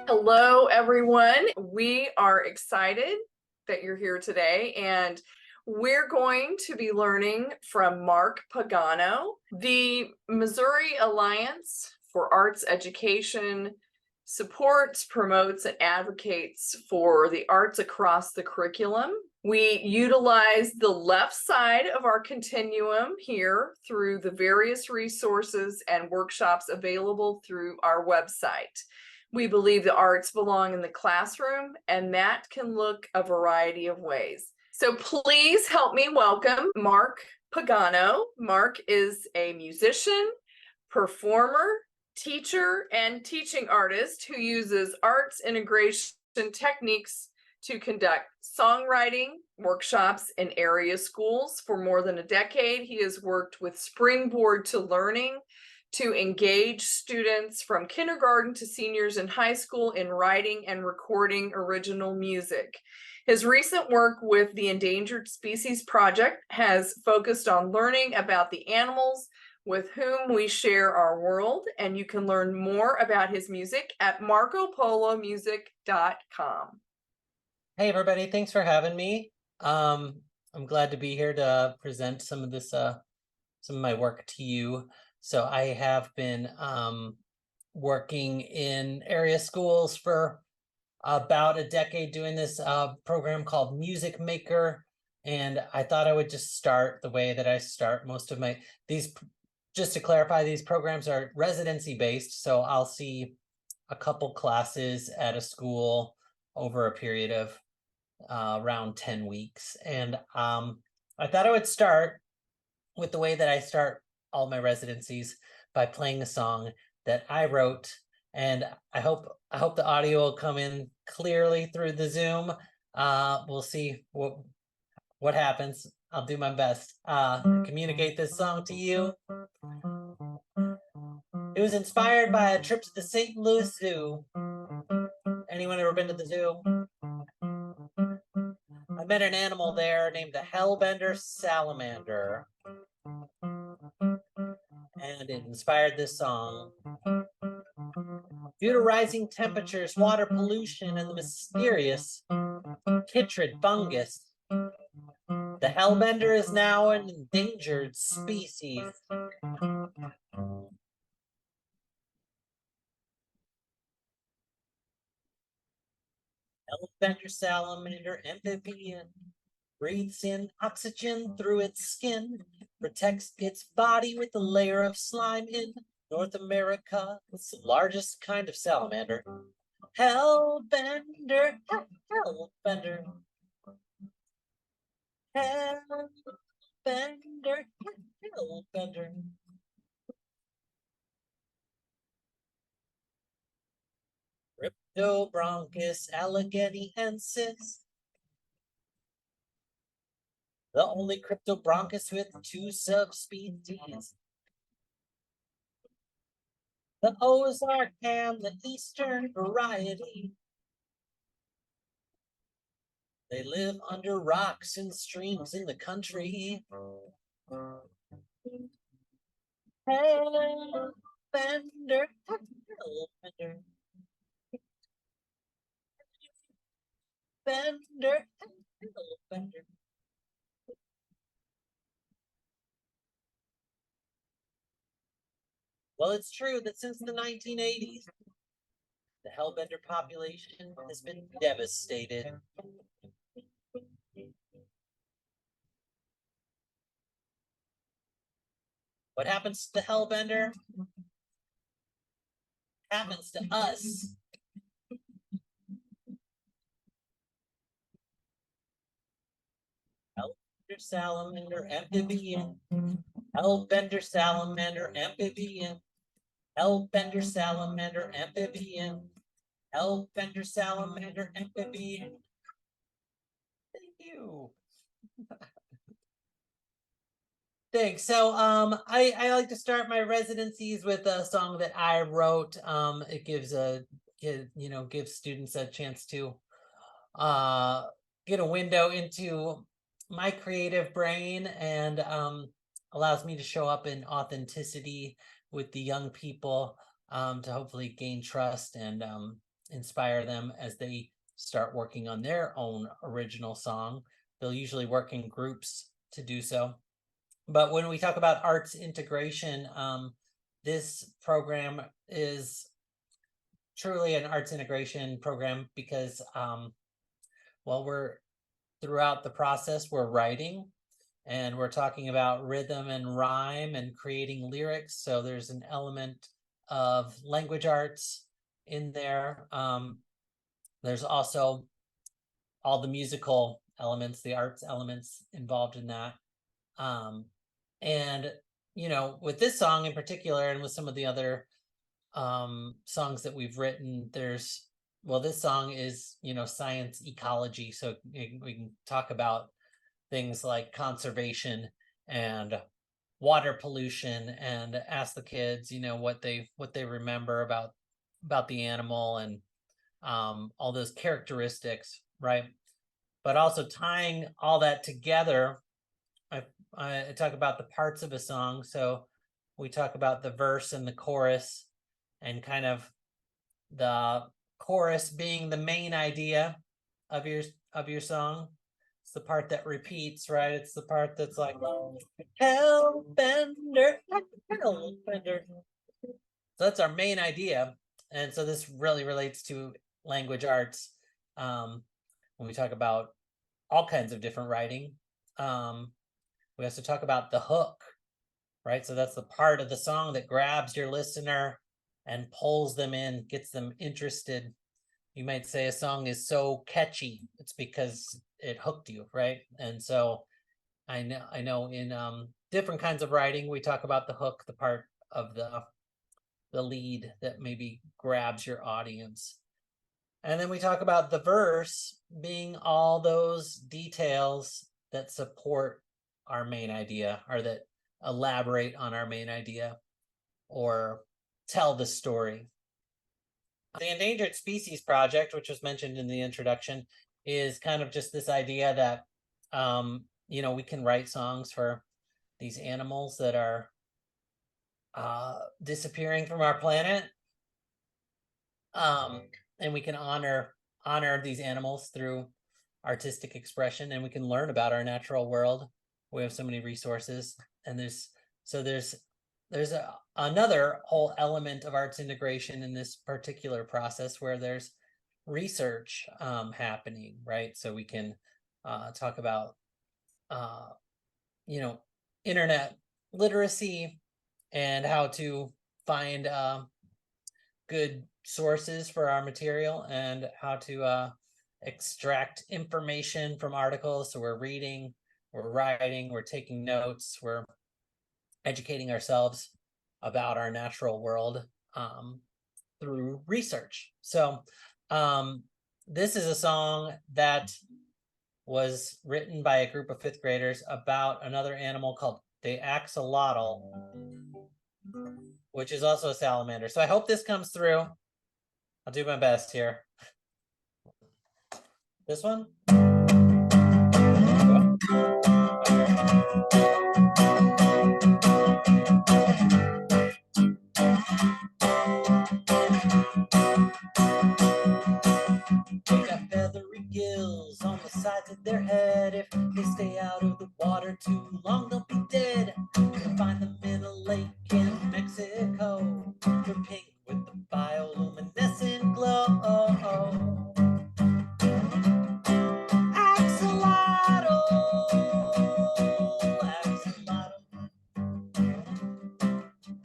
Hello, everyone. We are excited that you're here today, and we're going to be learning from Mark Pagano. The Missouri Alliance for Arts Education supports, promotes, and advocates for the arts across the curriculum. We utilize the left side of our continuum here through the various resources and workshops available through our website. We believe the arts belong in the classroom, and that can look a variety of ways. So please help me welcome Mark Pagano. Mark is a musician, performer, teacher, and teaching artist who uses arts integration techniques to conduct songwriting workshops in area schools. For more than a decade, he has worked with Springboard to Learning to engage students from kindergarten to seniors in high school in writing and recording original music. His recent work with the Endangered Species Project has focused on learning about the animals with whom we share our world, and you can learn more about his music at marcopolomusic.com. Hey everybody, thanks for having me. I'm glad to be here to present some of my work to you. So I have been working in area schools for about a decade doing this program called Music Maker, and I thought I would just start the way that I start most of just to clarify, these programs are residency based, so I'll see a couple classes at a school over a period of around 10 weeks. And I thought I would start with the way that I start all my residencies, by playing a song that I wrote. And I hope the audio will come in clearly through the Zoom. We'll see what happens. I'll do my best to communicate this song to you. It was inspired by a trip to the St. Louis Zoo. Anyone ever been to the zoo? I met an animal there named the hellbender salamander, and it inspired this song. Due to rising temperatures, water pollution, and the mysterious chytrid fungus, the hellbender is now an endangered species. Hellbender salamander amphibian breathes in oxygen through its skin, protects its body with a layer of slime in North America. It's the largest kind of salamander. Hellbender, hellbender, hellbender, hellbender. Cryptobronchus allegheniensis, the only Cryptobronchus with two subspecies. The Ozark and the Eastern variety. They live under rocks and streams in the country. Hellbender, hellbender, bender, hellbender. Well, it's true that since the 1980s, the hellbender population has been devastated. What happens to the hellbender happens to us. Hellbender salamander amphibian. Hellbender salamander amphibian. Hellbender salamander amphibian. Hellbender salamander amphibian. Thank you. Thanks. So I like to start my residencies with a song that I wrote. It gives students a chance to get a window into my creative brain, and allows me to show up in authenticity with the young people, to hopefully gain trust and inspire them as they start working on their own original song. They'll usually work in groups to do so. But when we talk about arts integration, this program is truly an arts integration program because while we're throughout the process, we're writing and we're talking about rhythm and rhyme and creating lyrics. So there's an element of language arts in there. There's also all the musical elements, the arts elements involved in that. And, you know, with this song in particular, and with some of the other songs that we've written, this song is, you know, science ecology. So we can talk about things like conservation and water pollution and ask the kids, you know, what they remember about the animal and all those characteristics, right? But also tying all that together, I talk about the parts of a song. So we talk about the verse and the chorus, and kind of the chorus being the main idea of your song. It's the part that repeats, right? It's the part that's like hellbender, hellbender. So that's our main idea. And so this really relates to language arts when we talk about all kinds of different writing. We also talk about the hook, right? So that's the part of the song that grabs your listener and pulls them in, gets them interested. You might say a song is so catchy, it's because it hooked you, right? And so I know in different kinds of writing, we talk about the hook, the part of the lead that maybe grabs your audience. And then we talk about the verse being all those details that support our main idea, or that elaborate on our main idea or tell the story. The Endangered Species Project, which was mentioned in the introduction, is kind of just this idea that you know, we can write songs for these animals that are disappearing from our planet, and we can honor these animals through artistic expression, and we can learn about our natural world. We have so many resources, and there's another whole element of arts integration in this particular process where there's research happening, right? So we can talk about you know, internet literacy and how to find good sources for our material, and how to extract information from articles. So we're reading, we're writing, we're taking notes, we're educating ourselves about our natural world through research. So this is a song that was written by a group of 5th graders about another animal called the axolotl, which is also a salamander. So I hope this comes through. I'll do my best here. This one? They got feathery gills on the sides of their head. If they stay out of the water too long, they'll be dead. You'll find them in a lake in Mexico. They're pink with the bioluminescent glow. Axolotl,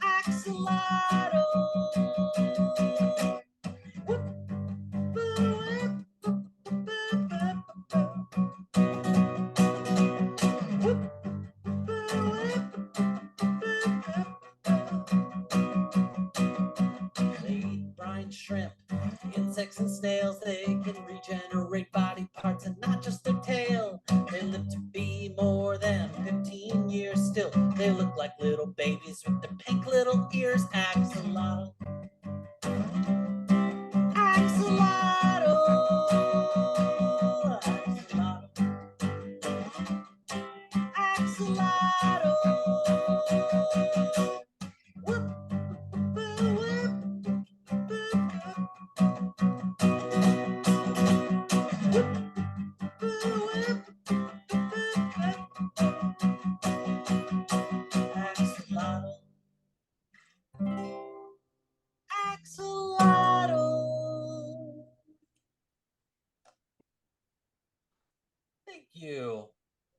axolotl, axolotl. They eat brine shrimp, insects and snails. They can regenerate body parts and not just their tail. They live to be more than 15 years still. They look like little babies with their pink little ears. Axolotl, axolotl, axolotl, axolotl. Whoop, whoop, whoop, whoop. Axolotl. Axolotl. Thank you.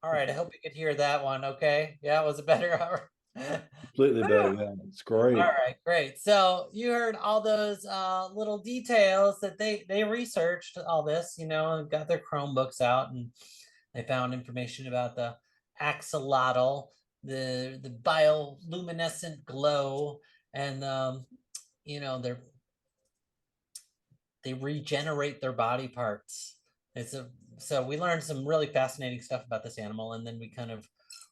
All right, I hope you could hear that one. Okay. Yeah, was it better? Completely better. Yeah, it's great. All right, great. So you heard all those little details that they researched all this, you know, and got their Chromebooks out, and they found information about the axolotl, the bioluminescent glow, and you know, they regenerate their body parts. So we learned some really fascinating stuff about this animal, and then we kind of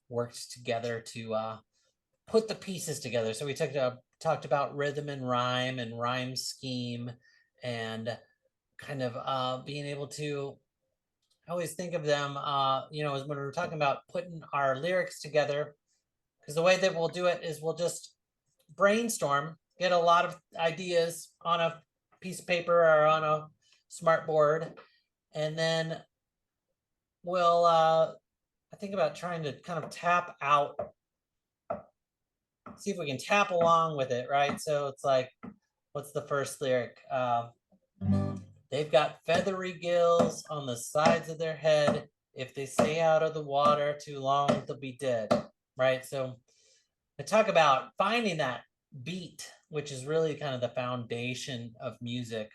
worked together to put the pieces together. So we talked about rhythm and rhyme scheme, and kind of being able to, I always think of them, you know, as when we're talking about putting our lyrics together, because the way that we'll do it is we'll just brainstorm, get a lot of ideas on a piece of paper or on a smart board, and then we'll I think about trying to kind of tap out, see if we can tap along with it, right? So it's like, what's the first lyric? They've got feathery gills on the sides of their head. If they stay out of the water too long, they'll be dead, right? So I talk about finding that beat, which is really kind of the foundation of music,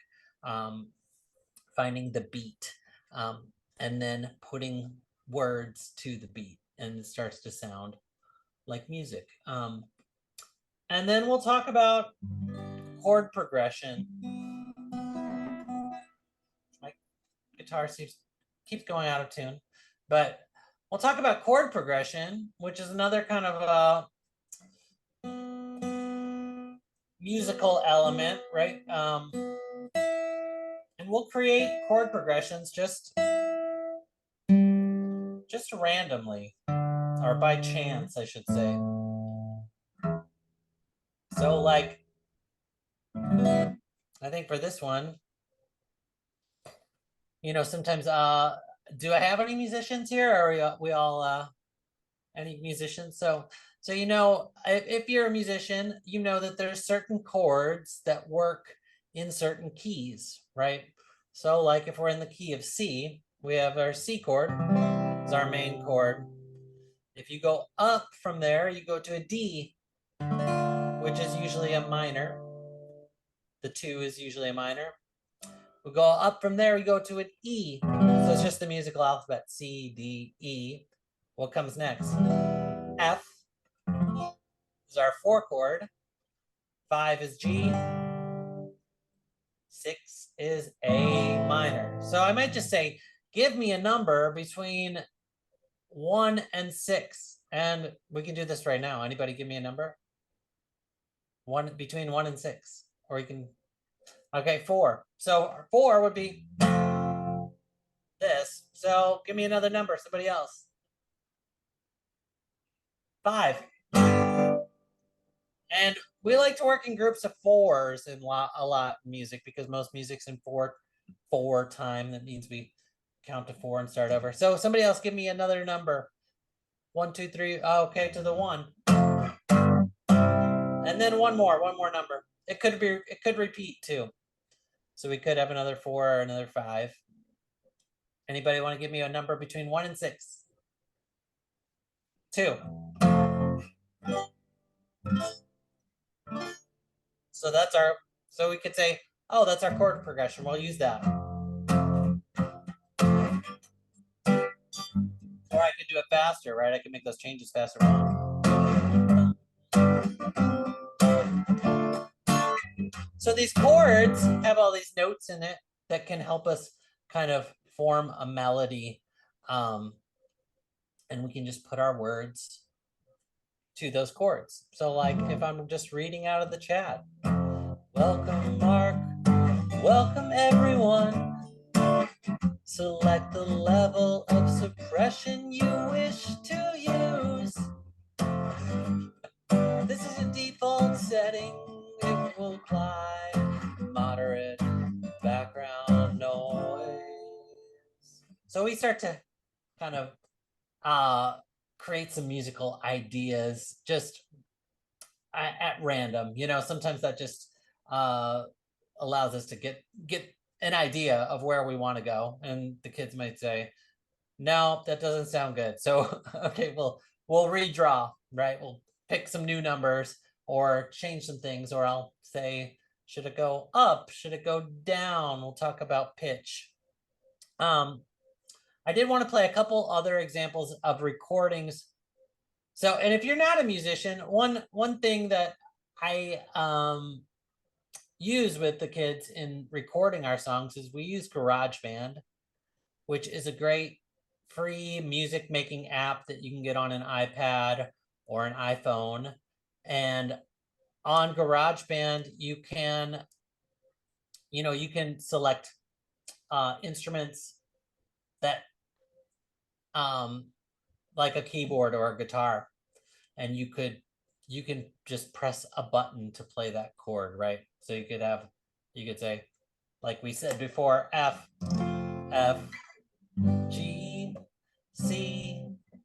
finding the beat, and then putting words to the beat, and it starts to sound like music. And then we'll talk about chord progression. My guitar keeps going out of tune, but we'll talk about chord progression, which is another kind of musical element, right? And we'll create chord progressions just randomly, or by chance, I should say. So like, I think for this one, you know, sometimes do I have any musicians here? Are we all any musicians? So you know, if you're a musician, you know that there's certain chords that work in certain keys, right? So like if we're in the key of C, we have our C chord is our main chord. If you go up from there, you go to a D, which is usually a minor. The 2 is usually a minor. We go up from there, we go to an E. So it's just the musical alphabet, C, D, E. What comes next? F is our 4 chord. 5 is G. 6 is A minor. So I might just say, give me a number between 1 and 6. And we can do this right now. Anybody give me a number? Between 1 and 6. Or you can, okay, 4. So 4 would be this. So give me another number, somebody else. 5. And we like to work in groups of 4s in a lot in music, because most music's in 4 time. That means we count to 4 and start over. So somebody else give me another number. 1, 2, 3. Okay, to the 1. And then one more number. It could repeat too. So we could have another 4 or another 5. Anybody want to give me a number between 1 and 6? 2. So that's our, so we could say, oh, that's our chord progression. We'll use that. Or I could do it faster, right? I can make those changes faster. So these chords have all these notes in it that can help us kind of form a melody. And we can just put our words to those chords. So like if I'm just reading out of the chat, welcome Mark, welcome everyone. Select the level of suppression you wish to use. This is a default setting. It will apply moderate background noise. So we start to kind of create some musical ideas just at random. Sometimes that just allows us to get an idea of where we want to go, and the kids might say, no, that doesn't sound good. So okay, we'll redraw, right? We'll pick some new numbers or change some things, or I'll say, should it go up? Should it go down? We'll talk about pitch. I did want to play a couple other examples of recordings. So, and if you're not a musician, one thing that I use with the kids in recording our songs is we use GarageBand, which is a great free music making app that you can get on an iPad or an iPhone. And on GarageBand, you can select instruments that like a keyboard or a guitar, and you can just press a button to play that chord, right? So you could say, like we said before, F, G, C,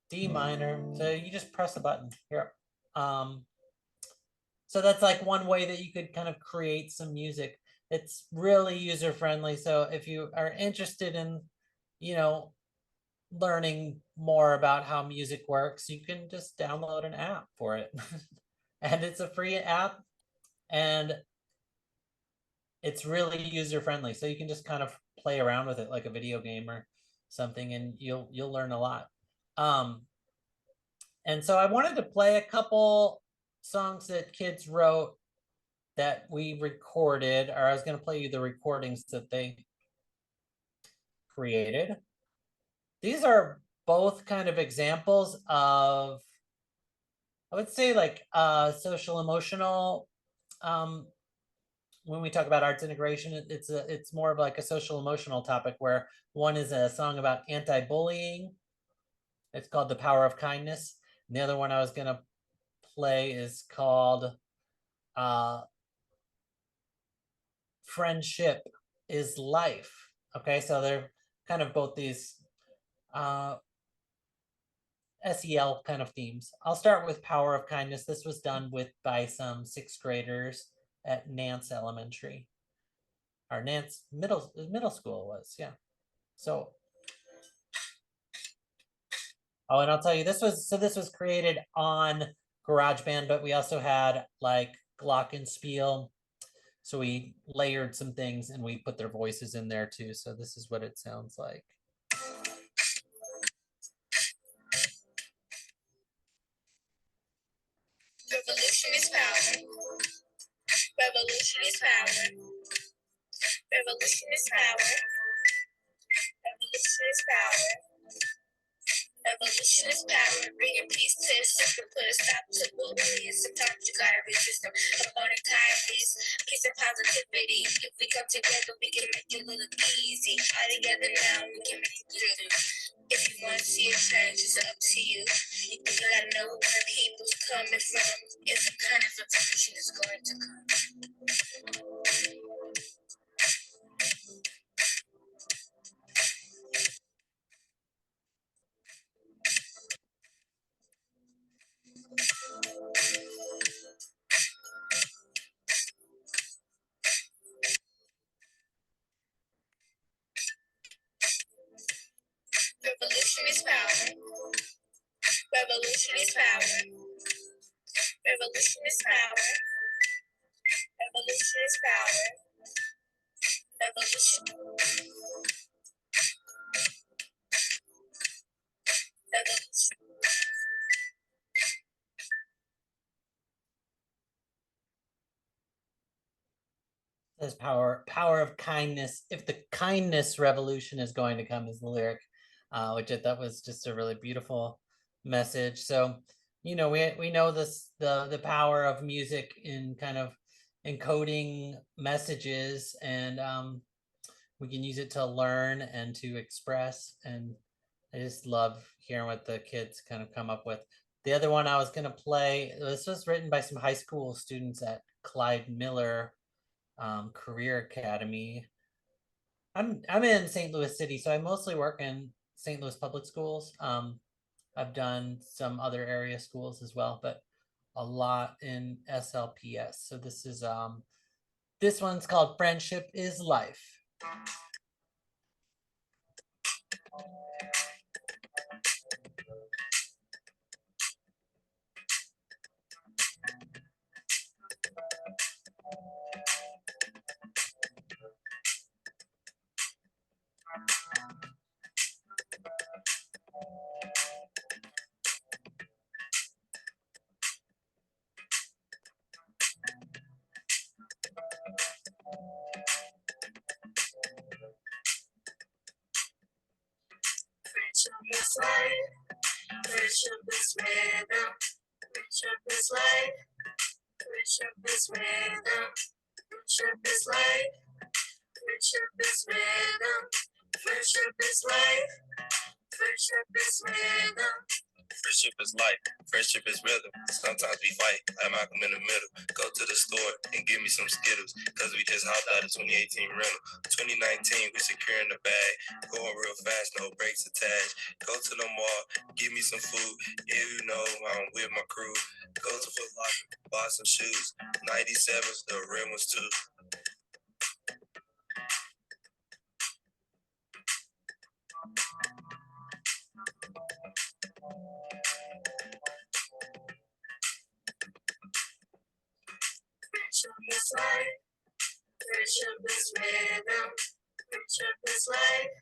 D minor. So you just press a button here. So that's like one way that you could kind of create some music. It's really user friendly. So if you are interested in, learning more about how music works, you can just download an app for it. And it's a free app, and it's really user friendly. So you can just kind of play around with it like a video game or something, and you'll learn a lot. And so I wanted to play a couple songs that kids wrote that we recorded, or I was going to play you the recordings that they created. These are both kind of examples of, I would say, like social emotional. When we talk about arts integration, it's more of like a social emotional topic, where one is a song about anti-bullying. It's called The Power of Kindness. And the other one I was going to play is called Friendship is Life. Okay, so they're kind of both these SEL kind of themes. I'll start with Power of Kindness. This was done by some sixth graders at Nance Elementary. Or Nance middle school was, yeah. So, oh, and I'll tell you, this was created on GarageBand, but we also had like Glockenspiel. So we layered some things and we put their voices in there too. So this is what it sounds like. Revolution is power. Revolution is power. Revolution is power. Revolution is power. Revolution is power. Bringing peace to the system. Put a stop to bullying. Sometimes you gotta resist them. Promoting kindness, peace and positivity. If we come together, we can make it look easy. All together now, we can make it through. If you want to see a change, it's up to you. You gotta know where people's coming from. If the kind of revolution is going to come. Revolution is power. Revolution is power. Revolution is power. Revolution is power. Revolution. Revolution. Says power of kindness. If the kindness revolution is going to come, is the lyric, which I thought was just a really beautiful message. So, we know the power of music in kind of encoding messages, and we can use it to learn and to express. And I just love hearing what the kids kind of come up with. The other one I was going to play, this was written by some high school students at Clyde Miller Career Academy. I'm in St. Louis City, so I mostly work in St. Louis public schools. I've done some other area schools as well, but a lot in SLPS. So this one's called Friendship is Life. Friendship is life. Friendship is rhythm. Friendship is life. Friendship is rhythm. Friendship is life. Friendship is rhythm. Friendship is life. Friendship is rhythm. Friendship is life. Friendship is rhythm. Sometimes we fight. I'm Malcolm in the middle. Go to the store and give me some Skittles. Cause we just hopped out of 2018 rental. 2019, we securing the bag. Going real fast, no brakes attached. Go to the mall, give me some food. Yeah, you know, I'm with my crew. Go to Foot Locker, buy some shoes. 97s, the rim was too. Friendship is life. Friendship is rhythm. Friendship is life.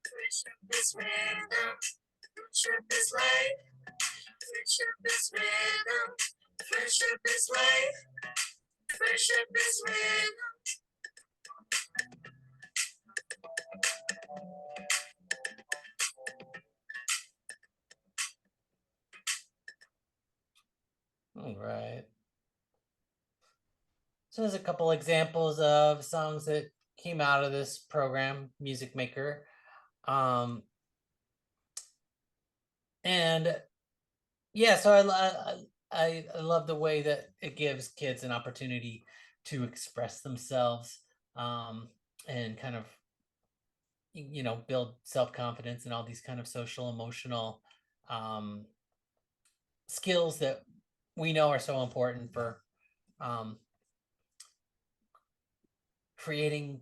Friendship is rhythm. Friendship is life. Friendship is rhythm. Friendship is life. Friendship is rhythm. All right. So there's a couple examples of songs that came out of this program, Music Maker. And yeah, so I love the way that it gives kids an opportunity to express themselves, and kind of, you know, build self-confidence and all these kind of social emotional skills that we know are so important for creating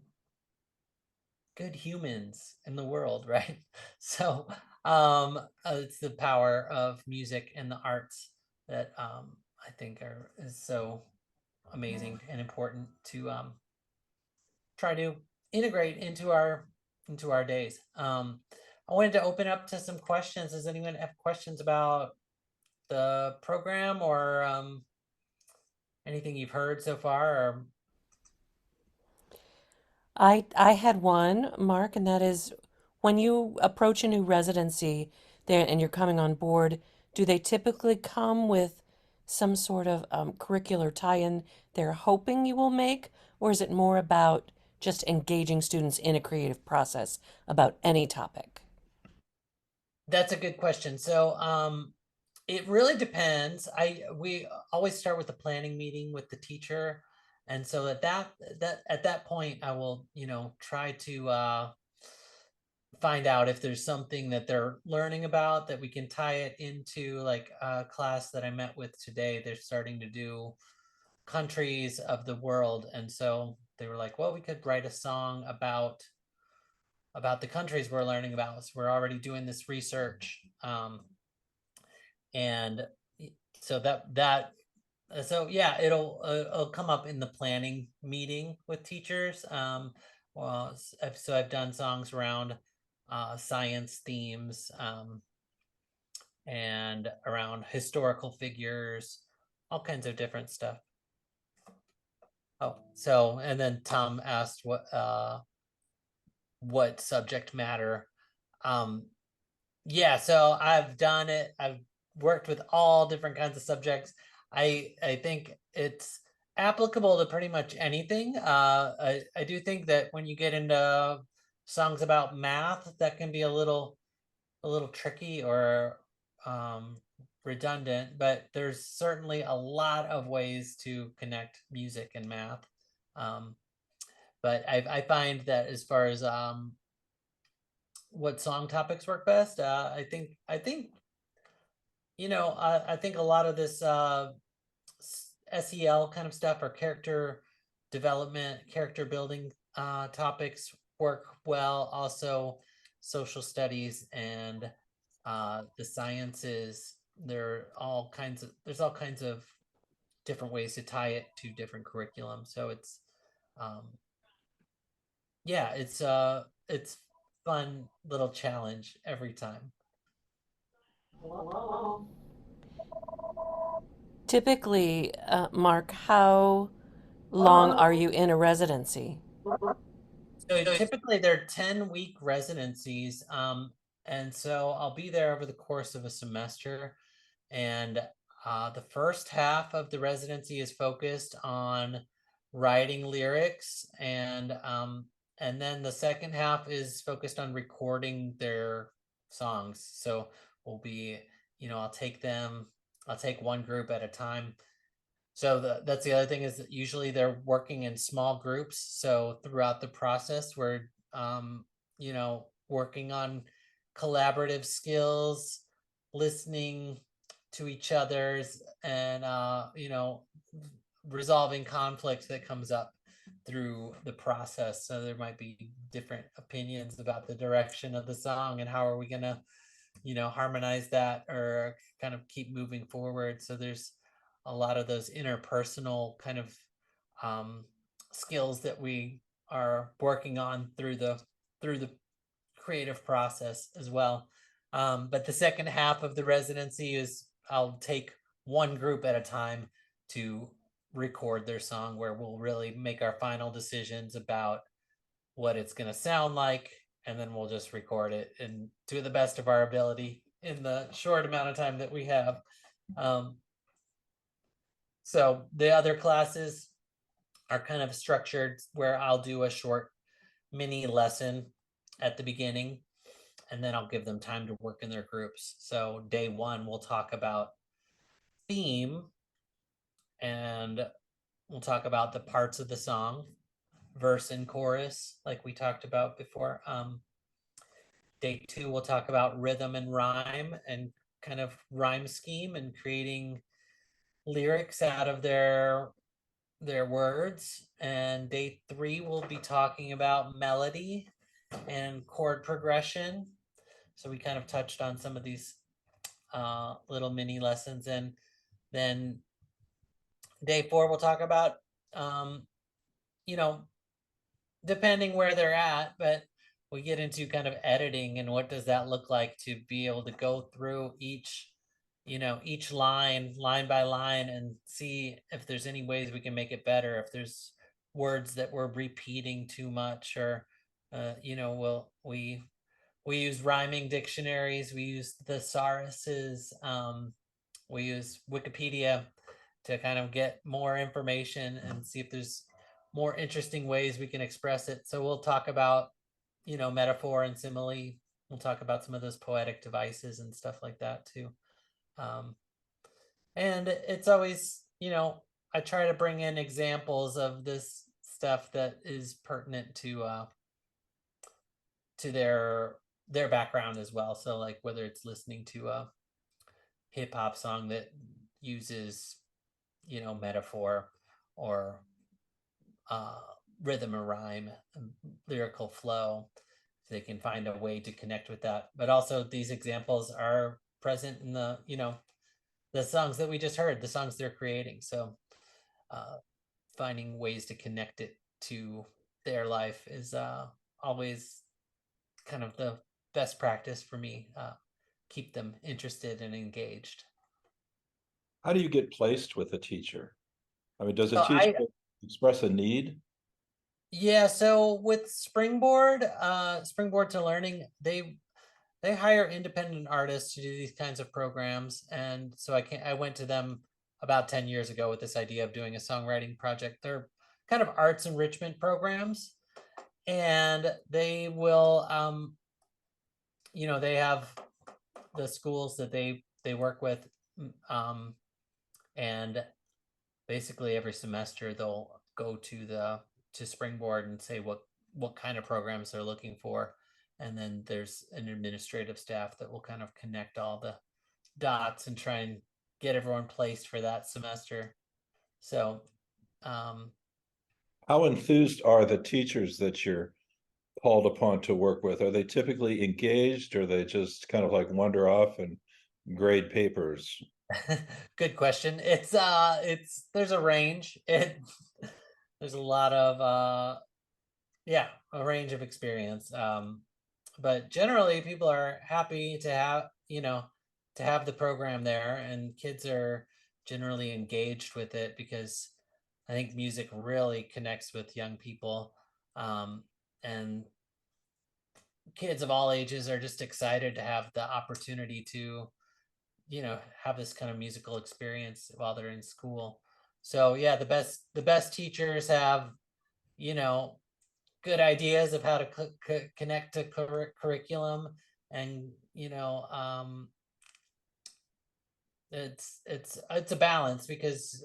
good humans in the world, right? So it's the power of music and the arts that I think is so amazing and important to try to integrate into our days. I wanted to open up to some questions. Does anyone have questions about the program or anything you've heard so far? Or I had one, Mark, and that is when you approach a new residency there and you're coming on board, do they typically come with some sort of curricular tie-in they're hoping you will make, or is it more about just engaging students in a creative process about any topic? that's a good question. So it really depends. We always start with a planning meeting with the teacher, and so at that point I will, you know, try to find out if there's something that they're learning about that we can tie it into, like a class that I met with today. They're starting to do countries of the world, and so they were like, well, we could write a song about the countries we're learning about. So we're already doing this research, and so so yeah, it'll come up in the planning meeting with teachers. Well, so I've done songs around science themes, and around historical figures, all kinds of different stuff. Oh, so and then Tom asked what subject matter. Yeah, so I've done it. I've worked with all different kinds of subjects. I think it's applicable to pretty much anything. I do think that when you get into songs about math, that can be a little tricky or redundant, but there's certainly a lot of ways to connect music and math. But I find that as far as what song topics work best, I think I think a lot of this SEL kind of stuff or character development, character building topics work well. Also, social studies and the sciences. There's all kinds of different ways to tie it to different curriculum. So um, it's fun little challenge every time. Typically, Mark, how long are you in a residency? So typically they're 10-week residencies. And so I'll be there over the course of a semester. And the first half of the residency is focused on writing lyrics, and then the second half is focused on recording their songs. So we'll be, I'll take one group at a time. So that's the other thing is that usually they're working in small groups. So throughout the process, we're working on collaborative skills, listening to each other's, and resolving conflict that comes up through the process. So there might be different opinions about the direction of the song and how are we gonna harmonize that or kind of keep moving forward. So there's a lot of those interpersonal kind of skills that we are working on through the creative process as well. But the second half of the residency is I'll take one group at a time to record their song, where we'll really make our final decisions about what it's going to sound like, and then we'll just record it and to the best of our ability in the short amount of time that we have. So the other classes are kind of structured where I'll do a short mini lesson at the beginning, and then I'll give them time to work in their groups. So day one, we'll talk about theme, and we'll talk about the parts of the song, verse and chorus, like we talked about before. Day two, we'll talk about rhythm and rhyme and kind of rhyme scheme and creating lyrics out of their words. And day three, we'll be talking about melody and chord progression. So we kind of touched on some of these little mini lessons. And then day four, we'll talk about, you know, depending where they're at, but we get into kind of editing and what does that look like to be able to go through each line by line, and see if there's any ways we can make it better, if there's words that we're repeating too much, or we use rhyming dictionaries, we use thesauruses, we use Wikipedia to kind of get more information and see if there's more interesting ways we can express it. So we'll talk about, metaphor and simile. We'll talk about some of those poetic devices and stuff like that too. And it's always, I try to bring in examples of this stuff that is pertinent to their background as well. So like whether it's listening to a hip hop song that uses, metaphor or rhythm or rhyme, lyrical flow, so they can find a way to connect with that. But also these examples are present in the songs that we just heard, the songs they're creating. So finding ways to connect it to their life is always kind of the best practice for me. Keep them interested and engaged. How do you get placed with a teacher? I mean, does a So teacher express a need? Yeah, so with Springboard to Learning, they hire independent artists to do these kinds of programs. And so I went to them about 10 years ago with this idea of doing a songwriting project. They're kind of arts enrichment programs, and they will they have the schools that they work with, and basically every semester they'll go to Springboard and say what kind of programs they're looking for, and then there's an administrative staff that will kind of connect all dots and try and get everyone placed for that semester. So, How enthused are the teachers that you're called upon to work with? Are they typically engaged, or they just kind of like wander off and grade papers? good question. It's there's a range. There's a lot of yeah, a range of experience. But generally people are happy to have, to have the program there, and kids are generally engaged with it because I think music really connects with young people. And kids of all ages are just excited to have the opportunity to, have this kind of musical experience while they're in school. So yeah, the best teachers have, you know, good ideas of how to connect to curriculum, and it's a balance because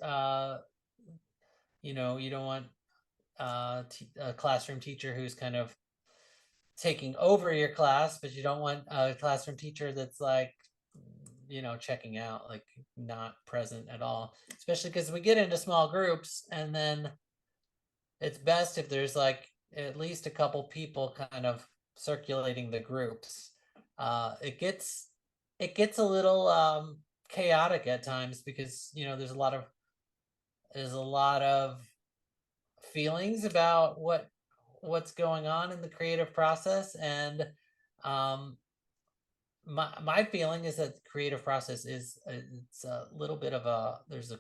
you don't want a classroom teacher who's kind of taking over your class, but you don't want a classroom teacher that's like, checking out, like not present at all, especially because we get into small groups, and then it's best if there's like at least a couple people kind of circulating the groups. It gets a little chaotic at times because there's a lot of feelings about what's going on in the creative process, and um my feeling is that the creative process it's a little bit of a there's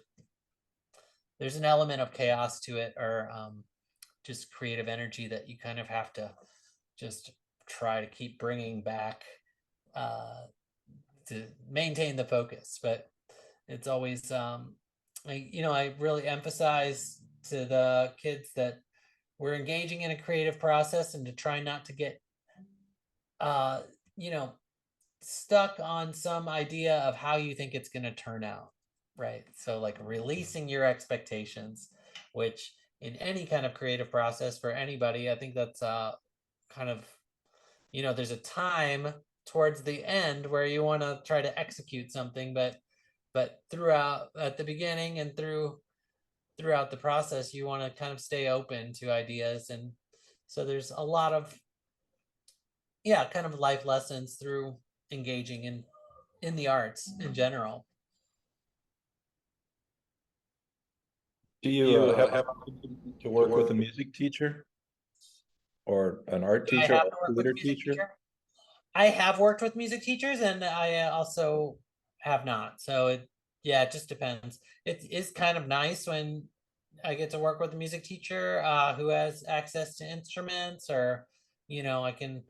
an element of chaos to it, or just creative energy that you kind of have to just try to keep bringing back uh to maintain the focus. But it's always I really emphasize to the kids that we're engaging in a creative process, and to try not to get uh you know stuck on some idea of how you think it's going to turn out, right? So like releasing your expectations, which in any kind of creative process for anybody, I think that's kind of, there's a time towards the end where you want to try to execute something, but throughout, at the beginning and throughout the process, you want to kind of stay open to ideas. And so there's a lot of, yeah, kind of life lessons through engaging in the arts in general. Do you have to work with a music teacher or an art Do I teacher have or to a work with theater a music teacher? teacher? I have worked with music teachers, and I also have not. So yeah, it just depends. It is kind of nice when I get to work with a music teacher who has access to instruments, or I can,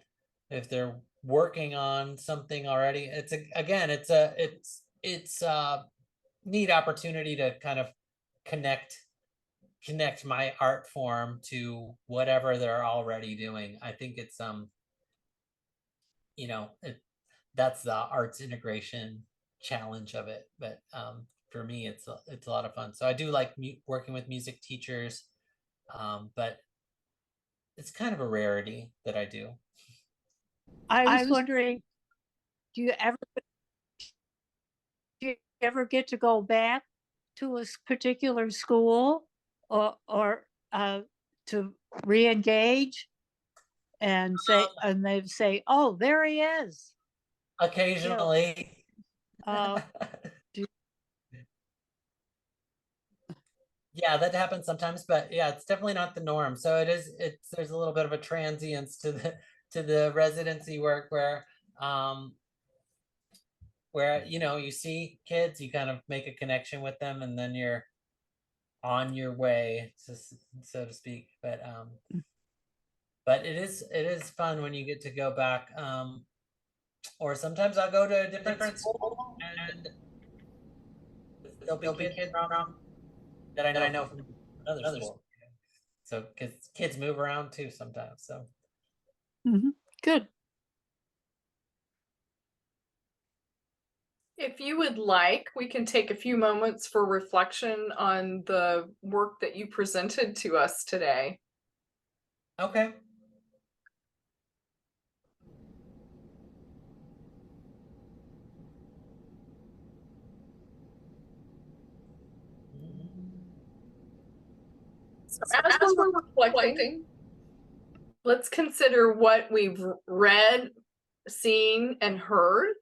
if they're working on something already. It's a neat opportunity to kind of connect my art form to whatever they're already doing. I think it's it, that's the arts integration challenge of it. But for me, it's a lot of fun. So I do like working with music teachers, but it's kind of a rarity that I do. I was wondering, do you ever get to go back to a particular school, or to re-engage and say, and they say, "Oh, there he is." Occasionally. Uh, Yeah, that happens sometimes, but yeah, it's definitely not the norm. So there's a little bit of a transience to the residency work where you see kids, you kind of make a connection with them, and then you're on your way, so to speak. But it is fun when you get to go back. Or sometimes I'll go to a different school, and there'll be kids from that I know from another school. So because kids move around too sometimes. So good. If you would like, we can take a few moments for reflection on the work that you presented to us today. okay. So as we're reflecting, let's consider what we've read, seen, and heard.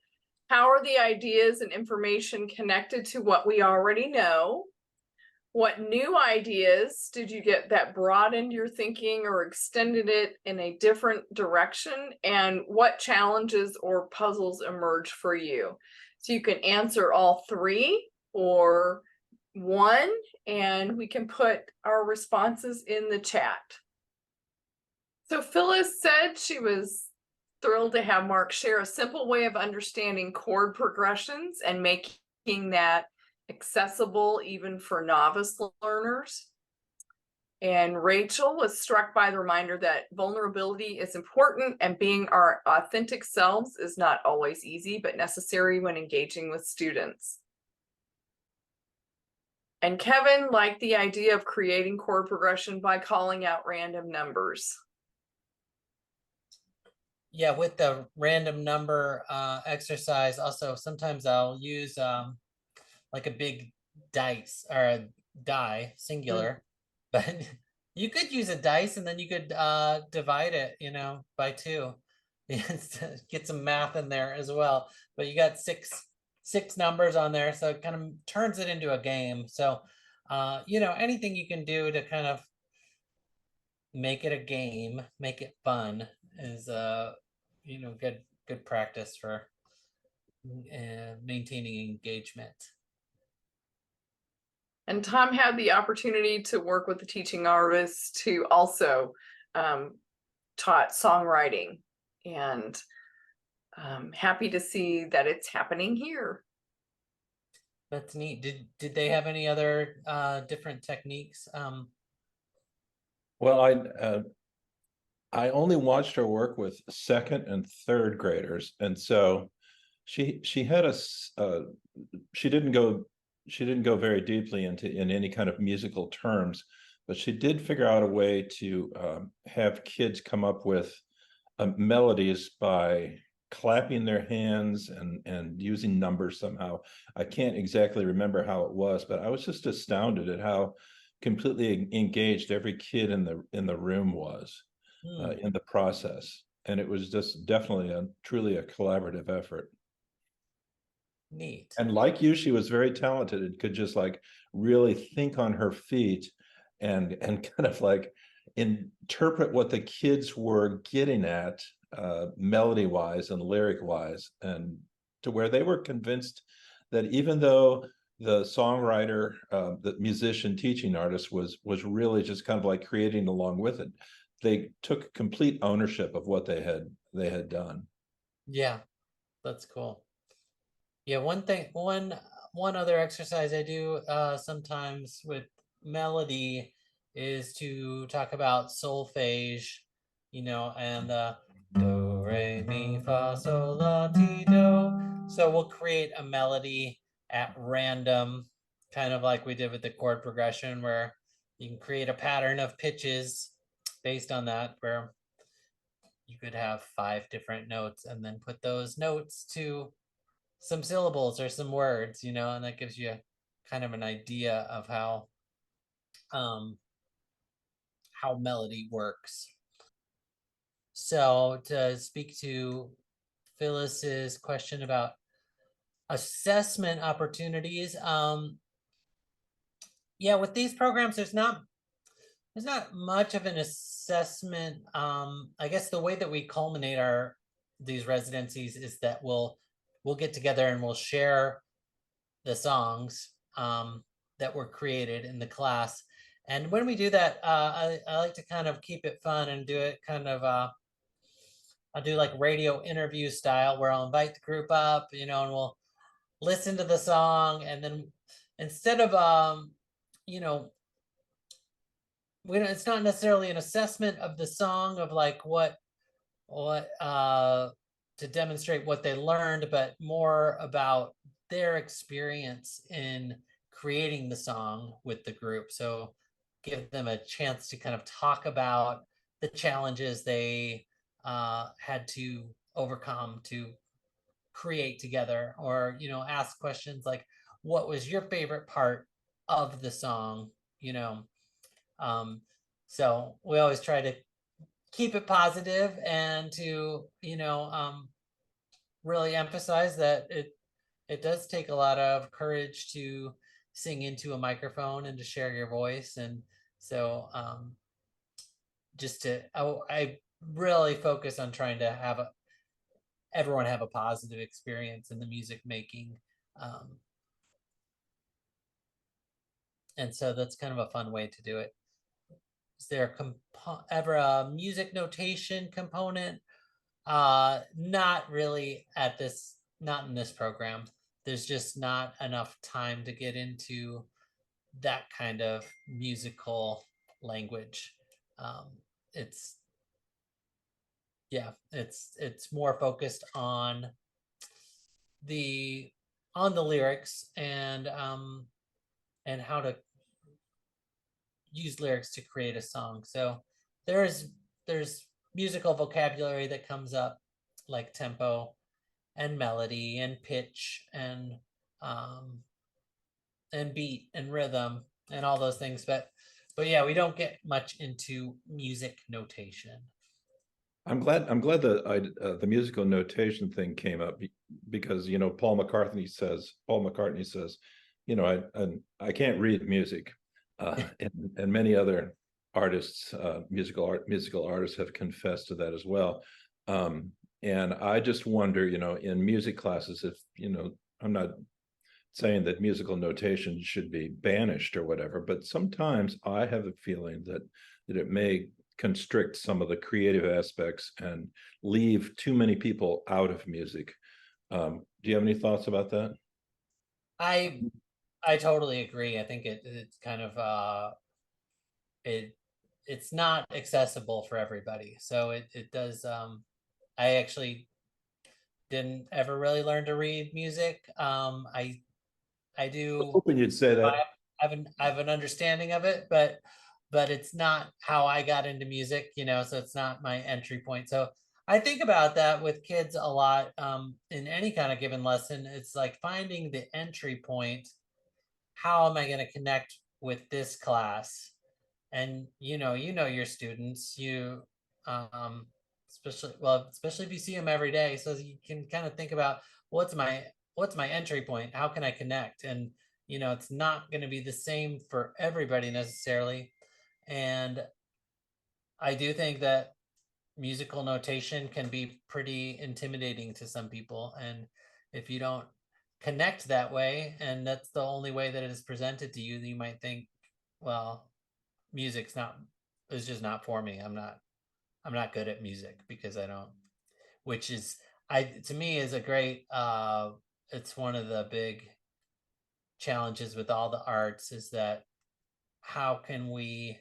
How are the ideas and information connected to what we already know? What new ideas did you get that broadened your thinking or extended it in a different direction? And what challenges or puzzles emerged for you? So you can answer all three or one, and we can put our responses in the chat. So Phyllis said she was thrilled to have Mark share a simple way of understanding chord progressions and making that accessible even for novice learners. And Rachel was struck by the reminder that vulnerability is important and being our authentic selves is not always easy, but necessary when engaging with students. And Kevin liked the idea of creating chord progression by calling out random numbers. Yeah, with the random number exercise, also sometimes I'll use like a big dice or a die, singular, but you could use a dice and then you could divide it, you know, by 2. Get some math in there as well. But you got six numbers on there, so it kind of turns it into a game. So you know, anything you can do to kind of make it a game, make it fun is you know, good practice for maintaining engagement. And Tom had the opportunity to work with the teaching artists to also taught songwriting, and happy to see that it's happening here. That's neat. Did they have any other different techniques? Well, I only watched her work with second and third graders, and so she had a she didn't go very deeply into in any kind of musical terms, but she did figure out a way to have kids come up with melodies by clapping their hands and using numbers somehow. I can't exactly remember how it was, but I was just astounded at how completely engaged every kid in the room was in the process. And it was just definitely truly a collaborative effort. Neat. And like you, she was very talented and could just like really think on her feet and kind of like interpret what the kids were getting at melody wise and lyric wise, and to where they were convinced that even though the songwriter, the musician teaching artist was really just kind of like creating along with it, they took complete ownership of what they had done. Yeah, that's cool. Yeah, one other exercise I do sometimes with melody is to talk about solfege, you know, and do re mi fa sol la ti do. So we'll create a melody at random, kind of like we did with the chord progression, where you can create a pattern of pitches based on that, where you could have 5 different notes and then put those notes to some syllables or some words, you know, and that gives you kind of an idea of how melody works. So to speak to Phyllis's question about assessment opportunities, yeah, with these programs, there's not much of an assessment. I guess the way that we culminate these residencies is that we'll get together and we'll share the songs that were created in the class. And when we do that, I like to kind of keep it fun and do it kind of, I'll do like radio interview style, where I'll invite the group up, you know, and we'll listen to the song. And then instead of, you know, it's not necessarily an assessment of the song of like what to demonstrate what they learned, but more about their experience in creating the song with the group. So give them a chance to kind of talk about the challenges they had to overcome to create together, or, you know, ask questions like, what was your favorite part of the song, you know, So we always try to keep it positive and to, really emphasize that it does take a lot of courage to sing into a microphone and to share your voice. And so I really focus on trying to have everyone have a positive experience in the music making. And so that's kind of a fun way to do it. Is there ever a music notation component? Not really not in this program. There's just not enough time to get into that kind of musical language. It's more focused on the lyrics and how to use lyrics to create a song. So there's musical vocabulary that comes up, like tempo and melody and pitch and beat and rhythm and all those things. But yeah, we don't get much into music notation. I'm glad that the musical notation thing came up because Paul McCartney says, I can't read music, and many other artists, musical artists have confessed to that as well. And I just wonder, in music classes, if I'm not saying that musical notation should be banished or whatever, but sometimes I have a feeling that it may constrict some of the creative aspects and leave too many people out of music. Do you have any thoughts about that? I totally agree. I think it's kind of it's not accessible for everybody. So it does. I actually didn't ever really learn to read music. I do. Hoping you'd say that. I have an understanding of it, but it's not how I got into music, so it's not my entry point. So I think about that with kids a lot, in any kind of given lesson. It's like finding the entry point. How am I going to connect with this class? And your students, especially if you see them every day, so you can kind of think about what's my entry point, how can I connect? And it's not going to be the same for everybody necessarily. And I do think that musical notation can be pretty intimidating to some people, and if you don't connect that way and that's the only way that it is presented to you, you might think, well, it's just not for me. I'm not good at music because I don't, which is, to me is a great, it's one of the big challenges with all the arts, is that how can we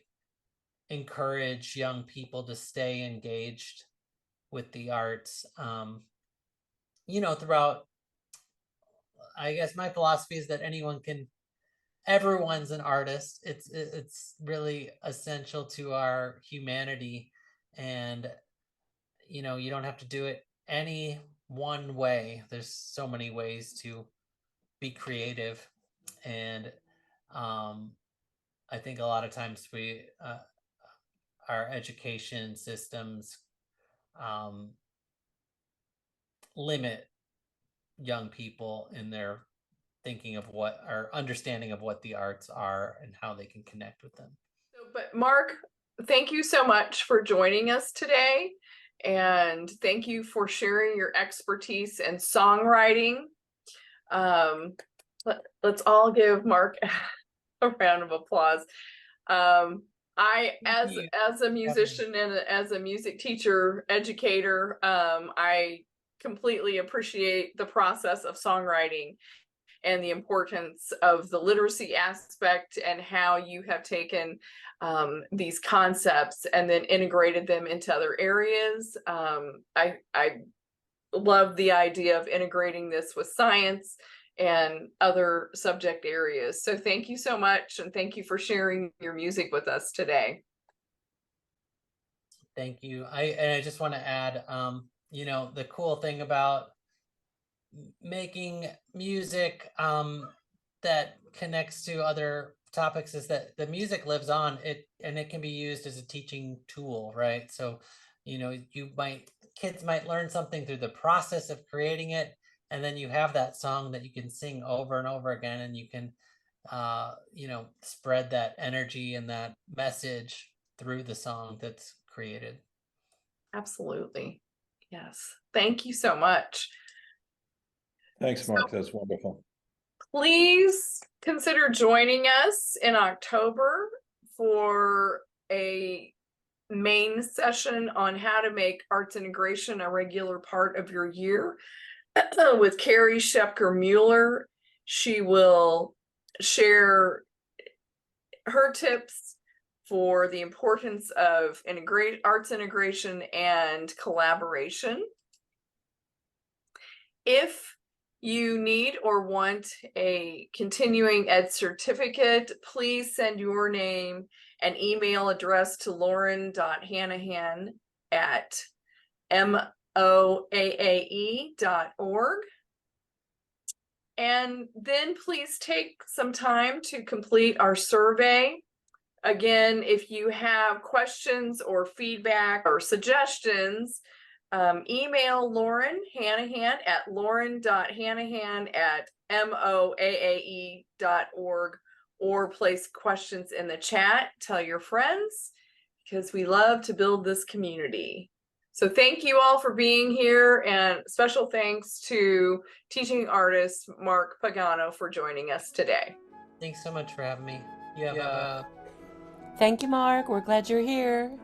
encourage young people to stay engaged with the arts, throughout. I guess my philosophy is that everyone's an artist. It's really essential to our humanity, and you don't have to do it any one way. There's so many ways to be creative, and I think a lot of times our education systems limit young people in their thinking of understanding of what the arts are and how they can connect with them. But Mark, thank you so much for joining us today. And thank you for sharing your expertise in songwriting. Let's all give Mark a round of applause. As a musician and as a music teacher, educator, I completely appreciate the process of songwriting and the importance of the literacy aspect, and how you have taken these concepts and then integrated them into other areas. I love the idea of integrating this with science and other subject areas. So thank you so much, and thank you for sharing your music with us today. Thank you. I just want to add, the cool thing about making music that connects to other topics is that the music lives on it, and it can be used as a teaching tool, right? So, kids might learn something through the process of creating it, and then you have that song that you can sing over and over again, and you can, spread that energy and that message through the song that's created. Absolutely. Yes. Thank you so much. Thanks, Mark. That's wonderful. Please consider joining us in October for a main session on how to make arts integration a regular part of your year with Carrie Shepker Mueller. She will share her tips for the importance of arts integration and collaboration. If you need or want a continuing ed certificate, please send your name and email address to lauren.hanahan@moaae.org. And then please take some time to complete our survey. Again, if you have questions or feedback or suggestions, email Lauren Hanahan at lauren.hanahan@moaae.org, or place questions in the chat. Tell your friends, because we love to build this community. So thank you all for being here, and special thanks to teaching artist Mark Pagano for joining us today. Thanks so much for having me. You have a Thank you, Mark. We're glad you're here.